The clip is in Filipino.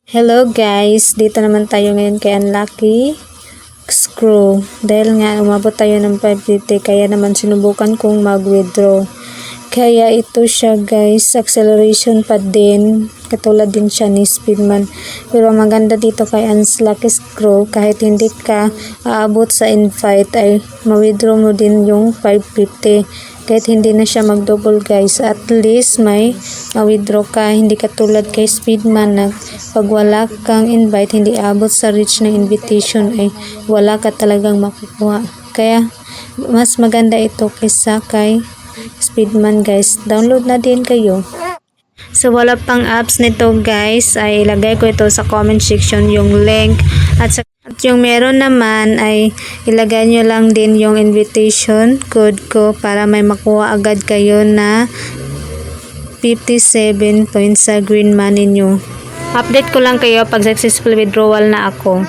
Hello guys, dito naman tayo ngayon kay Unlucky Screw. Dahil nga umabot tayo ng 550 kaya naman sinubukan kong mag-withdraw. Kaya ito siya guys, acceleration pa din. Katulad din siya ni Speedman. Pero maganda dito kay Unlucky Screw, kahit hindi ka aabot sa invite ay ma-withdraw mo din yung 550. Kahit hindi na siya mag-double guys, at least may ma-withdraw ka. Hindi katulad kay Speedman na pag wala kang invite, hindi abot sa reach na invitation ay wala ka talagang makukuha. Kaya mas maganda ito kaysa kay Speedman guys. Download na din kayo. So wala pang apps nito guys, ay ilagay ko ito sa comment section yung link, at yung meron naman ay ilagay nyo lang din yung invitation code ko para may makuha agad kayo na 57 points sa green money nyo. Update ko lang kayo pag successful withdrawal na ako.